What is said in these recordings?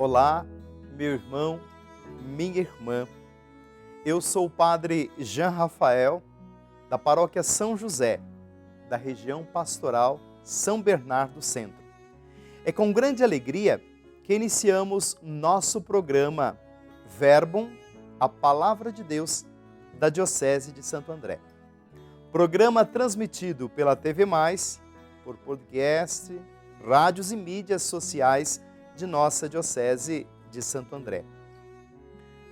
Olá, meu irmão, minha irmã. Eu sou o padre Jean Rafael, da paróquia São José, da região pastoral São Bernardo Centro. É com grande alegria que iniciamos nosso programa Verbum, a Palavra de Deus, da Diocese de Santo André. Programa transmitido pela TV+, por podcast, rádios e mídias sociais de nossa Diocese de Santo André.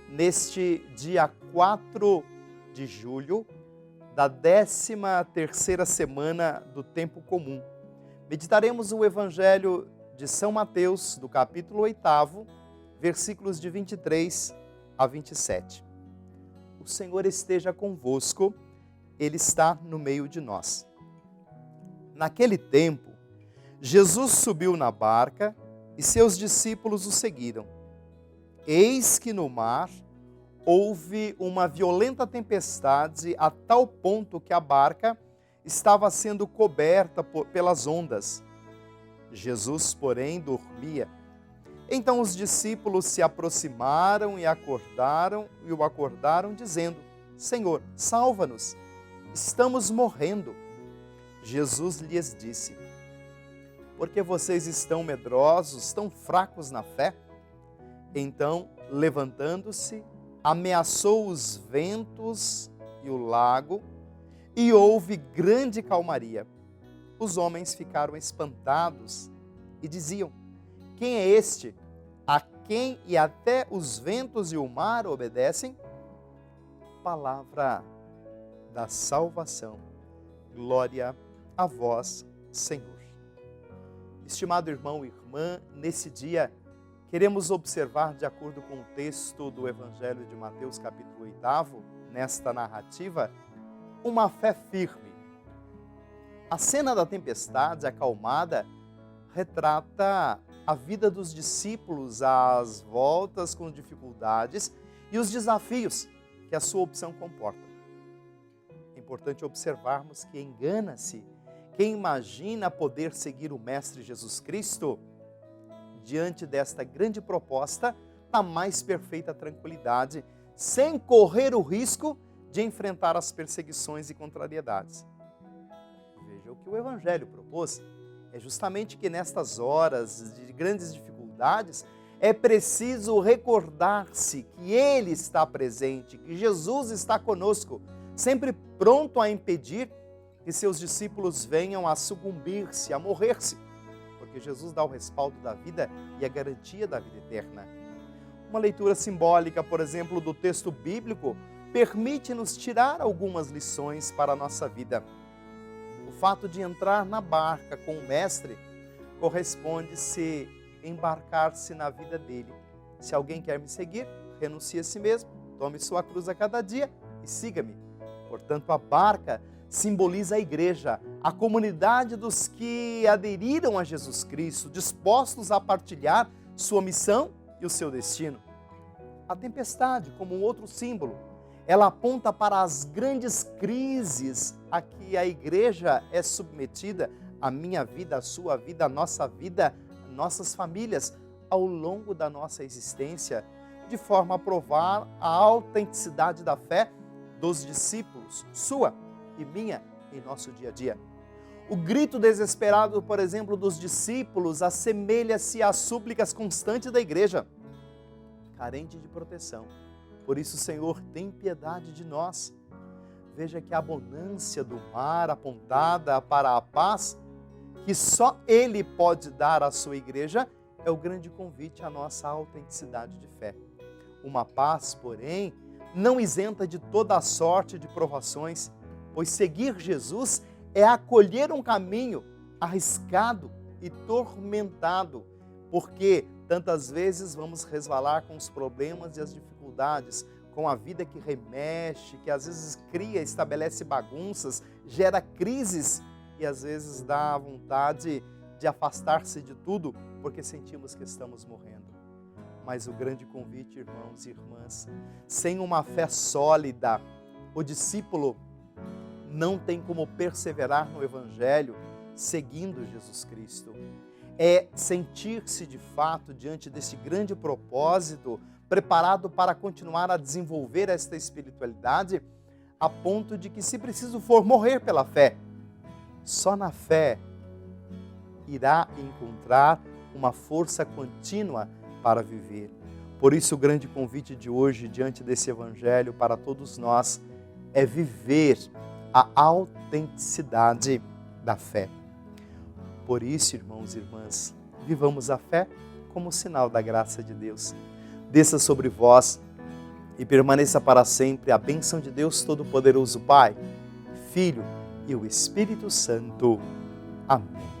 Neste dia 4 de julho, da 13ª semana do Tempo Comum, meditaremos o Evangelho de São Mateus, do capítulo 8, versículos de 23 a 27. O Senhor esteja convosco, Ele está no meio de nós. Naquele tempo, Jesus subiu na barca e seus discípulos o seguiram. Eis que no mar houve uma violenta tempestade a tal ponto que a barca estava sendo coberta pelas ondas. Jesus, porém, dormia. Então os discípulos se aproximaram e o acordaram, dizendo: Senhor, salva-nos, estamos morrendo. Jesus lhes disse: por que vocês estão medrosos, tão fracos na fé? Então, levantando-se, ameaçou os ventos e o lago, e houve grande calmaria. Os homens ficaram espantados e diziam: quem é este, a quem e até os ventos e o mar obedecem? Palavra da salvação. Glória a vós, Senhor. Estimado irmão e irmã, nesse dia queremos observar, de acordo com o texto do Evangelho de Mateus, capítulo 8, nesta narrativa, uma fé firme. A cena da tempestade acalmada retrata a vida dos discípulos às voltas com dificuldades e os desafios que a sua opção comporta. É importante observarmos que engana-se quem imagina poder seguir o Mestre Jesus Cristo diante desta grande proposta na mais perfeita tranquilidade, sem correr o risco de enfrentar as perseguições e contrariedades. Veja, o que o Evangelho propôs é justamente que nestas horas de grandes dificuldades é preciso recordar-se que Ele está presente, que Jesus está conosco, sempre pronto a impedir que seus discípulos venham a sucumbir-se, a morrer-se, porque Jesus dá o respaldo da vida e a garantia da vida eterna. Uma leitura simbólica, por exemplo, do texto bíblico, permite-nos tirar algumas lições para a nossa vida. O fato de entrar na barca com o Mestre corresponde-se embarcar-se na vida dele. Se alguém quer me seguir, renuncie a si mesmo, tome sua cruz a cada dia e siga-me. Portanto, a barca simboliza a igreja, a comunidade dos que aderiram a Jesus Cristo, dispostos a partilhar sua missão e o seu destino. A tempestade, como um outro símbolo, ela aponta para as grandes crises a que a igreja é submetida, a minha vida, a sua vida, a nossa vida, nossas famílias, ao longo da nossa existência, de forma a provar a autenticidade da fé dos discípulos, sua e minha, em nosso dia a dia. O grito desesperado, por exemplo, dos discípulos assemelha-se às súplicas constantes da igreja, carente de proteção. Por isso, Senhor, tem piedade de nós. Veja que a abundância do mar apontada para a paz, que só Ele pode dar à sua igreja, é o grande convite à nossa autenticidade de fé. Uma paz, porém, não isenta de toda a sorte de provações, pois seguir Jesus é acolher um caminho arriscado e tormentado, porque tantas vezes vamos resvalar com os problemas e as dificuldades, com a vida que remexe, que às vezes cria, estabelece bagunças, gera crises e às vezes dá vontade de afastar-se de tudo, porque sentimos que estamos morrendo. Mas o grande convite, irmãos e irmãs, sem uma fé sólida, o discípulo não tem como perseverar no Evangelho seguindo Jesus Cristo. é sentir-se de fato diante desse grande propósito, preparado para continuar a desenvolver esta espiritualidade, a ponto de que, se preciso for, morrer pela fé. Só na fé irá encontrar uma força contínua para viver. Por isso, o grande convite de hoje, diante desse evangelho, para todos nós, é viver a autenticidade da fé. Por isso, irmãos e irmãs, vivamos a fé como sinal da graça de Deus. Desça sobre vós e permaneça para sempre a bênção de Deus Todo-Poderoso, Pai, Filho e o Espírito Santo. Amém.